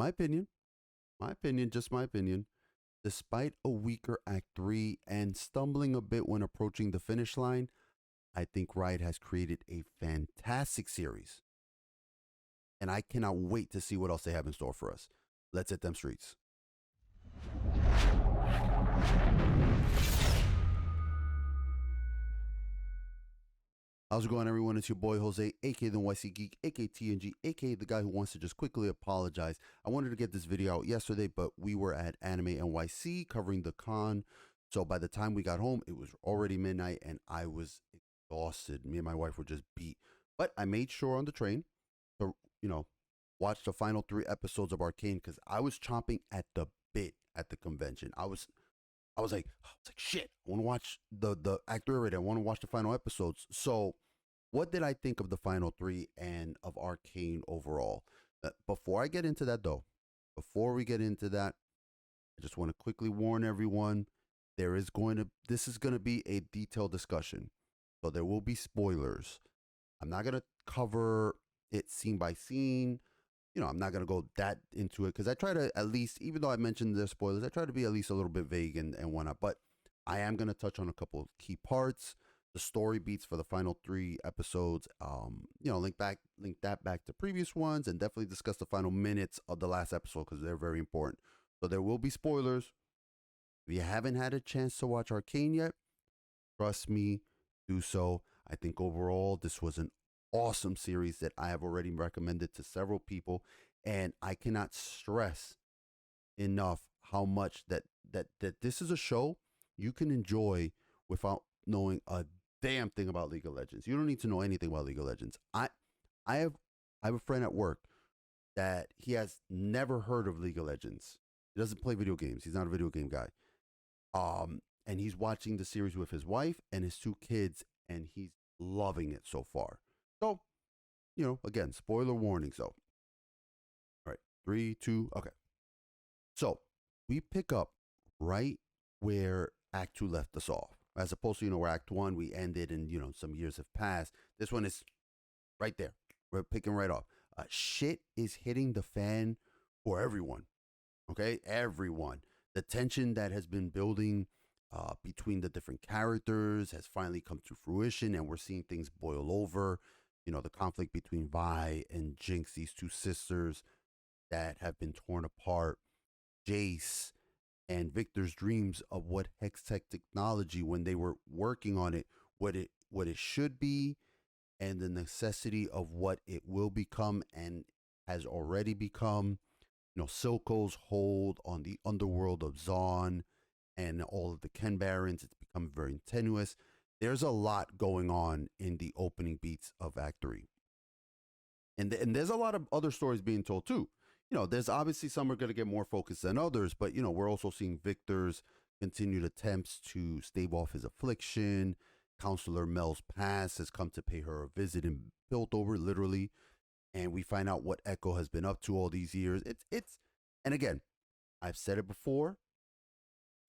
opinion, just my opinion, despite a weaker Act 3 and stumbling a bit when approaching the finish line, I think Riot has created a fantastic series. And I cannot wait to see what else they have in store for us. Let's hit them streets. How's it going, everyone? It's your boy Jose, aka TheNYCGeek, aka TNG, aka the guy who wants to just quickly apologize. I wanted to get this video out yesterday, but we were at Anime NYC covering the con. So by the time we got home, it was already midnight and I was exhausted. Me and my wife were just beat. But I made sure on the train to, watch the final 3 episodes of Arcane because I was chomping at the bit at the convention. I was like, shit, I want to watch the actor already. I want to watch the final episodes. So what did I think of the final 3 and of Arcane overall? Before I get into that, though, before we get into that, I just want to quickly warn everyone, this is going to be a detailed discussion. So there will be spoilers. I'm not going to cover it scene by scene. I'm not going to go that into it because I try to at least, even though I mentioned the spoilers, I try to be at least a little bit vague and whatnot. But I am going to touch on a couple of key parts, the story beats for the final 3 episodes. Link that back to previous ones, and definitely discuss the final minutes of the last episode because they're very important. So there will be spoilers. If you haven't had a chance to watch Arcane yet, trust me, do so. I think overall this was an awesome series that I have already recommended to several people, and I cannot stress enough how much that this is a show you can enjoy without knowing a damn thing about League of Legends. You don't need to know anything about League of Legends. I have a friend at work that he has never heard of League of Legends. He doesn't play video games. He's not a video game guy. And he's watching the series with his wife and his 2 kids, and he's loving it so far. So, again, spoiler warning. So, all right, 3, 2, okay. So, we pick up right where Act 2 left us off. As opposed to, where Act 1 we ended and, some years have passed. This one is right there. We're picking right off. Shit is hitting the fan for everyone. Okay? Everyone. The tension that has been building between the different characters has finally come to fruition, and we're seeing things boil over. The conflict between Vi and Jinx, these 2 sisters that have been torn apart. Jace and Victor's dreams of what Hextech technology, when they were working on it, what it should be, and the necessity of what it will become and has already become. Silco's hold on the underworld of Zaun and all of the Ken Barons. It's become very tenuous. There's a lot going on in the opening beats of Act 3. And there's a lot of other stories being told too. There's obviously some are going to get more focus than others, but, we're also seeing Victor's continued attempts to stave off his affliction. Counselor Mel's past has come to pay her a visit in Piltover, literally. And we find out what Echo has been up to all these years. And again, I've said it before,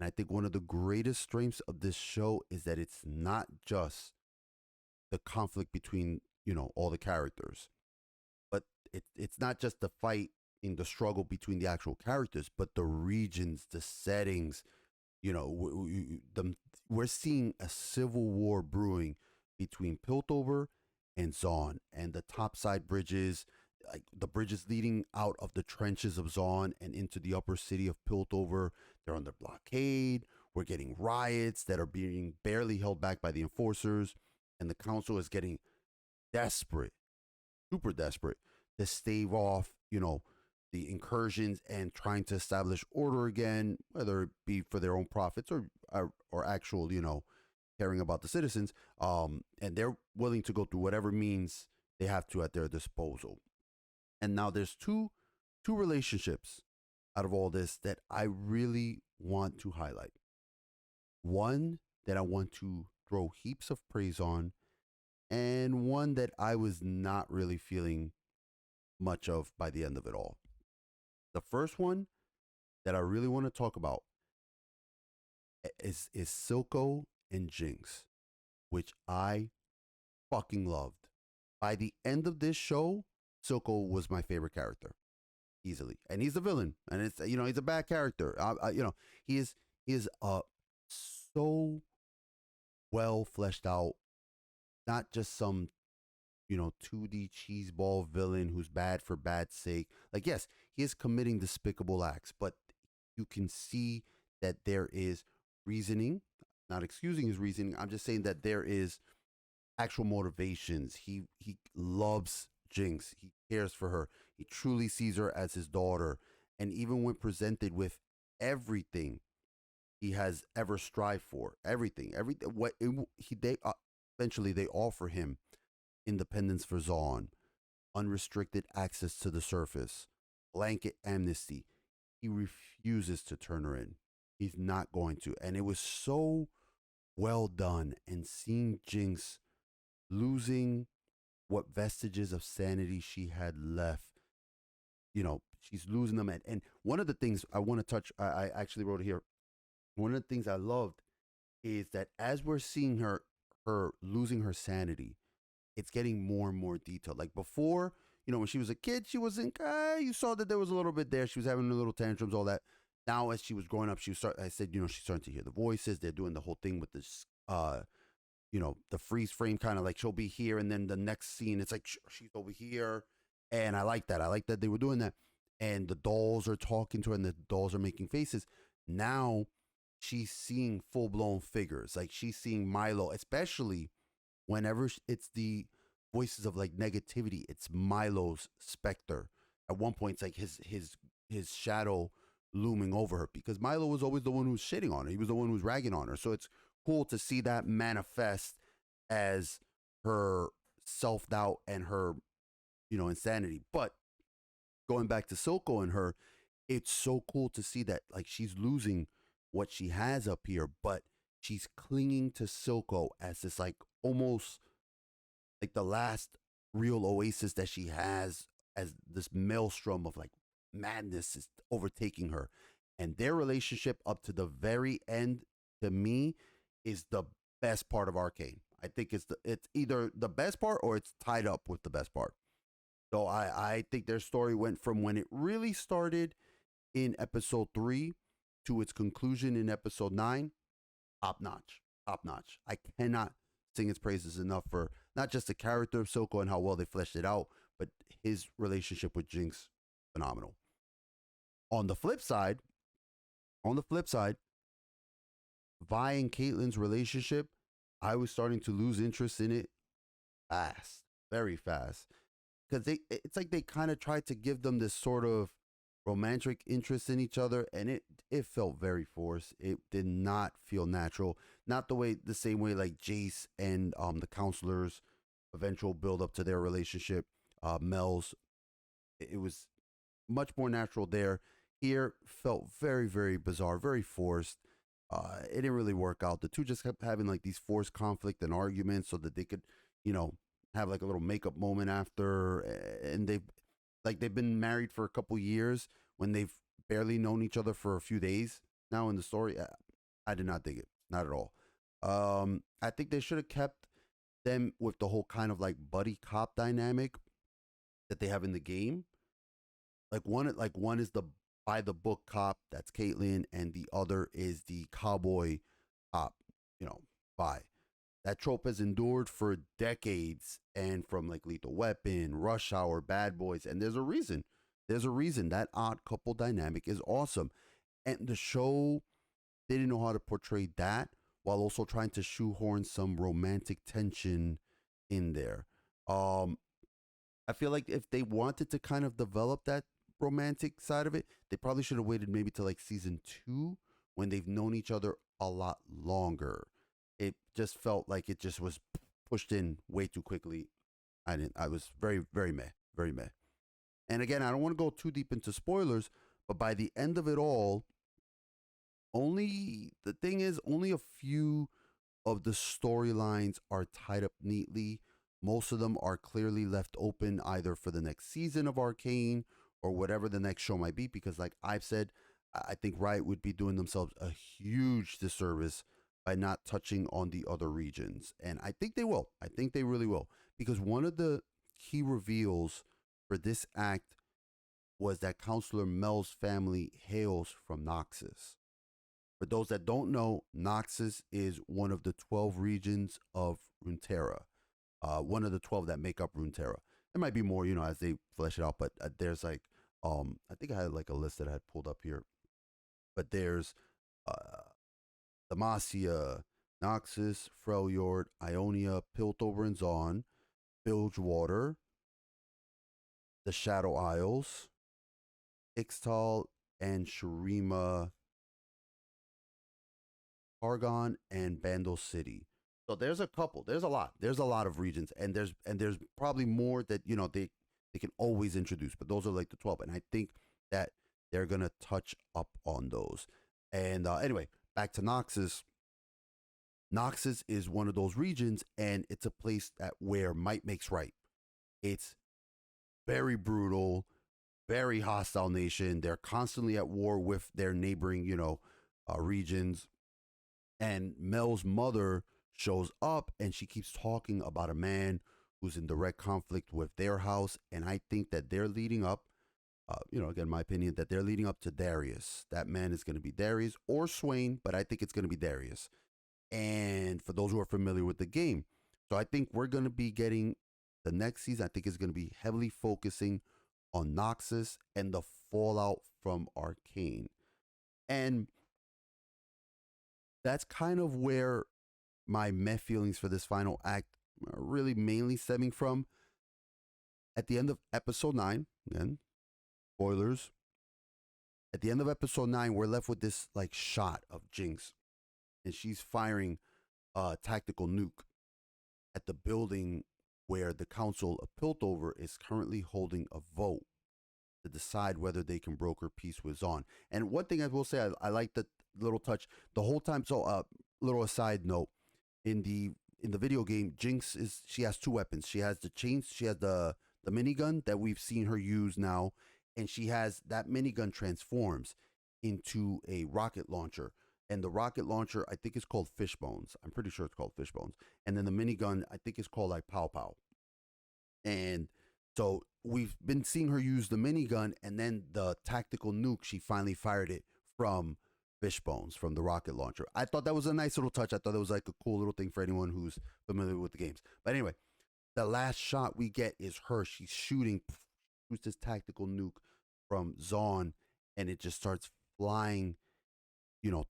and I think one of the greatest strengths of this show is that it's not just the conflict between, all the characters, but it's not just the fight in the struggle between the actual characters, but the regions, the settings. We're seeing a civil war brewing between Piltover and Zaun, and the topside bridges, like the bridges leading out of the trenches of Zaun and into the upper city of Piltover. They're under blockade. We're getting riots that are being barely held back by the enforcers, and the council is getting desperate, super desperate, to stave off, the incursions and trying to establish order again, whether it be for their own profits or actual, caring about the citizens. And they're willing to go through whatever means they have to at their disposal. And now there's two relationships out of all this that I really want to highlight. One that I want to throw heaps of praise on, and one that I was not really feeling much of by the end of it all. The first one that I really want to talk about is Silco and Jinx, which I fucking loved. By the end of this show, Silco was my favorite character. easily. And he's the villain, and it's he's a bad character. He is he is so well fleshed out, not just some 2D cheeseball villain who's bad for bad sake. Like, yes, he is committing despicable acts, but you can see that there is reasoning, not excusing his reasoning. I'm just saying that there is actual motivations. He loves Jinx. He cares for her. He truly sees her as his daughter. And even when presented with everything he has ever strived for, everything, what he they eventually they offer him independence for Zaun, unrestricted access to the surface, blanket amnesty. He refuses to turn her in. He's not going to. And it was so well done. And seeing Jinx losing what vestiges of sanity she had left, she's losing them. And one of the things I want to touch, I actually wrote it here. One of the things I loved is that as we're seeing her losing her sanity, it's getting more and more detailed. Like before, when she was a kid, she wasn't. You saw that there was a little bit there. She was having a little tantrums, all that. Now, as she was growing up, I said, she's starting to hear the voices. They're doing the whole thing with this, the freeze frame, kind of like she'll be here, and then the next scene, it's like she's over here, and I like that. I like that they were doing that, and the dolls are talking to her, and the dolls are making faces. Now, she's seeing full blown figures. Like she's seeing Milo, especially whenever it's the voices of like negativity. It's Milo's specter. At one point, it's like his shadow looming over her, because Milo was always the one who was shitting on her. He was the one who was ragging on her. So it's cool to see that manifest as her self doubt and her, insanity. But going back to Silco and her, it's so cool to see that like she's losing what she has up here, but she's clinging to Silco as this like almost like the last real oasis that she has, as this maelstrom of like madness is overtaking her. And their relationship up to the very end, to me, is the best part of Arcane. I think it's either the best part or it's tied up with the best part. So I think their story went from when it really started in episode 3 to its conclusion in episode 9, top notch. Top notch. I cannot sing its praises enough for not just the character of Silco and how well they fleshed it out, but his relationship with Jinx, phenomenal. On the flip side, Vi and Caitlyn's relationship, I was starting to lose interest in it fast, very fast, because it's like they kind of tried to give them this sort of romantic interest in each other, and it felt very forced. It did not feel natural, not the same way like Jace and the counselors eventual build up to their relationship. Mel's, it was much more natural there. Here felt very, very bizarre, very forced. It didn't really work out. The two just kept having like these forced conflict and arguments so that they could, have like a little makeup moment after. And they've been married for a couple years when they've barely known each other for a few days now in the story. I did not dig it. Not at all. I think they should have kept them with the whole kind of like buddy cop dynamic that they have in the game. One is the by the book cop, that's Caitlyn, and the other is the cowboy cop, Vi. That trope has endured for decades, and from like Lethal Weapon, Rush Hour, Bad Boys, and there's a reason. There's a reason that odd couple dynamic is awesome. And the show didn't know how to portray that while also trying to shoehorn some romantic tension in there. I feel like if they wanted to kind of develop that romantic side of it, they probably should have waited maybe till like season 2 when they've known each other a lot longer. It just felt like it just was pushed in way too quickly. I was very, very meh, very meh. And again, I don't want to go too deep into spoilers, but by the end of it all, only a few of the storylines are tied up neatly. Most of them are clearly left open either for the next season of Arcane or whatever the next show might be, because like I've said, I think Riot would be doing themselves a huge disservice by not touching on the other regions. And I think they will. I think they really will. Because one of the key reveals for this act was that Counselor Mel's family hails from Noxus. For those that don't know, Noxus is one of the 12 regions of Runeterra, one of the 12 that make up Runeterra. There might be more, as they flesh it out, but there's like, I think I had like a list that I had pulled up here, but there's uh, Demacia, Noxus, Freljord, Ionia, Piltover and Zaun, Bilgewater, the Shadow Isles, Ixtal, and Shurima, Argon, and Bandle City. So there's a couple. There's a lot. There's a lot of regions, and there's probably more that they can always introduce. But those are like the 12, and I think that they're gonna touch up on those. And anyway, back to Noxus. Noxus is one of those regions, and it's a place that where might makes right. It's very brutal, very hostile nation. They're constantly at war with their neighboring, regions. And Mel's mother shows up, and she keeps talking about a man who's in direct conflict with their house. And I think that they're leading up, again, my opinion, that they're leading up to Darius. That man is going to be Darius or Swain, but I think it's going to be Darius. And for those who are familiar with the game, so I think we're going to be getting the next season. I think is going to be heavily focusing on Noxus and the fallout from Arcane. And that's kind of where my meh feelings for this final act are really mainly stemming from. At the end of episode 9, again, spoilers. At the end of episode 9, we're left with this like shot of Jinx, and she's firing a tactical nuke at the building where the Council of Piltover is currently holding a vote to decide whether they can broker peace with Zaun. And one thing I will say, I like the little touch the whole time. So, little aside note, in the video game, Jinx she has 2 weapons. She has the chains. She has the minigun that we've seen her use now, and she has that minigun transforms into a rocket launcher. And the rocket launcher, I think, is called Fishbones. I'm pretty sure it's called Fishbones. And then the minigun, I think, is called like Pow Pow. And so we've been seeing her use the minigun, and then the tactical nuke, she finally fired it from Fishbones, from the rocket launcher. I thought that was a nice little touch. I thought it was like a cool little thing for anyone who's familiar with the games. But anyway, the last shot we get is her. She's shoots this tactical nuke from Zaun, and it just starts flying,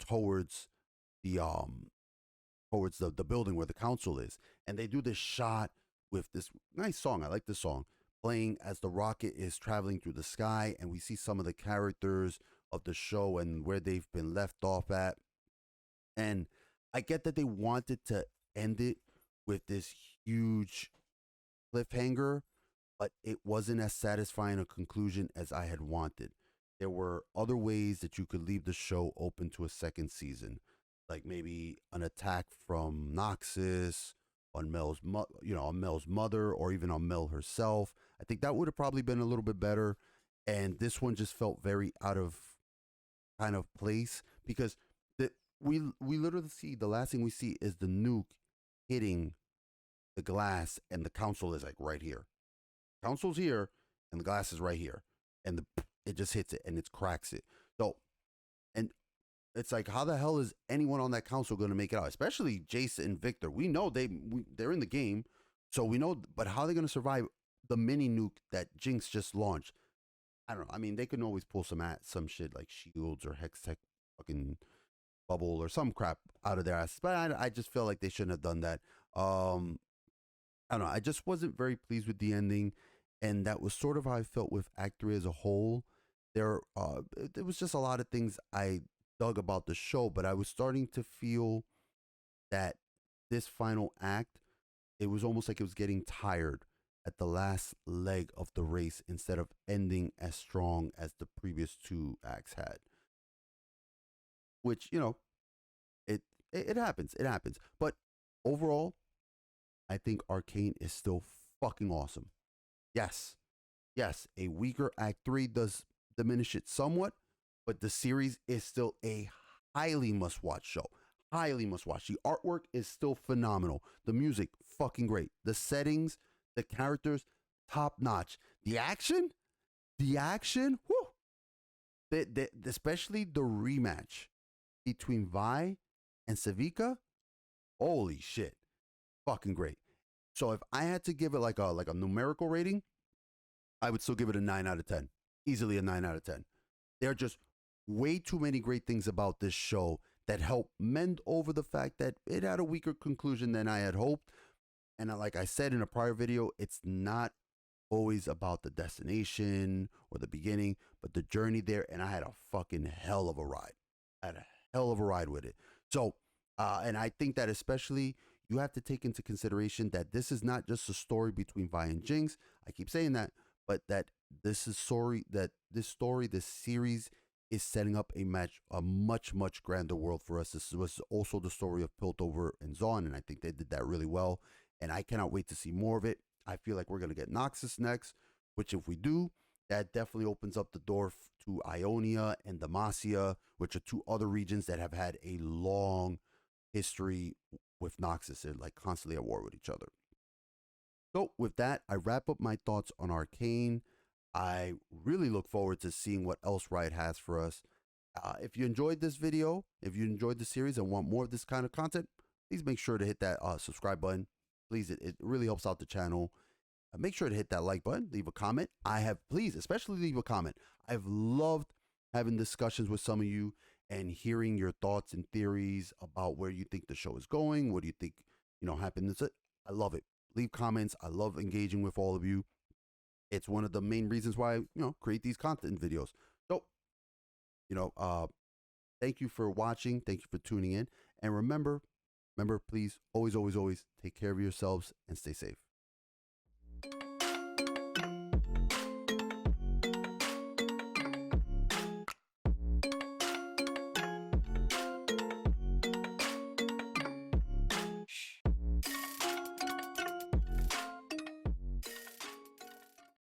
towards the building where the council is. And they do this shot with this nice song. I like this song playing as the rocket is traveling through the sky, and we see some of the characters of the show and where they've been left off at. And I get that they wanted to end it with this huge cliffhanger, but it wasn't as satisfying a conclusion as I had wanted. There were other ways that you could leave the show open to a second season, like maybe an attack from Noxus on Mel's mother, or even on Mel herself. I think that would have probably been a little bit better. And this one just felt very out of kind of place, because we literally see, the last thing we see is the nuke hitting the glass, and the council is like right here. Council's here, and the glass is right here, and it just hits it and it cracks it. So, and it's like, how the hell is anyone on that council going to make it out? Especially Jace and Victor. We know they're in the game, so we know. But how are they going to survive the mini nuke that Jinx just launched? I don't know. I mean, they can always pull some shit like shields or hex tech fucking bubble or some crap out of their ass. But I just feel like they shouldn't have done that. I don't know. I just wasn't very pleased with the ending, and that was sort of how I felt with Act 3 as a whole. There was just a lot of things I dug about the show, but I was starting to feel that this final act, it was almost like it was getting tired at the last leg of the race instead of ending as strong as the previous 2 acts had. Which, it happens. It happens. But overall, I think Arcane is still fucking awesome. Yes, a weaker Act 3 does diminish it somewhat, but the series is still a highly must-watch show. Highly must-watch. The artwork is still phenomenal. The music, fucking great. The settings, the characters, top-notch. The action, the action, especially the rematch between Vi and Savika, holy shit, fucking great. So if I had to give it like a numerical rating, I would still give it a 9 out of 10. Easily a 9 out of 10. There are just way too many great things about this show that help mend over the fact that it had a weaker conclusion than I had hoped. And like I said in a prior video, it's not always about the destination or the beginning, but the journey there. And I had a fucking hell of a ride. I had a hell of a ride with it. So, and I think that especially you have to take into consideration that this is not just a story between Vi and Jinx. I keep saying that, but that this series is setting up a much, much grander world for us. This was also the story of Piltover and Zaun, and I think they did that really well. And I cannot wait to see more of it. I feel like we're going to get Noxus next, which if we do, that definitely opens up the door to Ionia and Demacia, which are two other regions that have had a long history with Noxus. They're like constantly at war with each other. So with that, I wrap up my thoughts on Arcane. I really look forward to seeing what else Riot has for us. If you enjoyed this video, if you enjoyed the series and want more of this kind of content, please make sure to hit that subscribe button. Please, it really helps out the channel. Make sure to hit that like button, leave a comment. Please, especially leave a comment. I've loved having discussions with some of you and hearing your thoughts and theories about where you think the show is going. What do you think, happened? I love it. Leave comments. I love engaging with all of you. It's one of the main reasons why I, create these content videos. So, thank you for watching. Thank you for tuning in. And remember, please, always, always, always take care of yourselves and stay safe.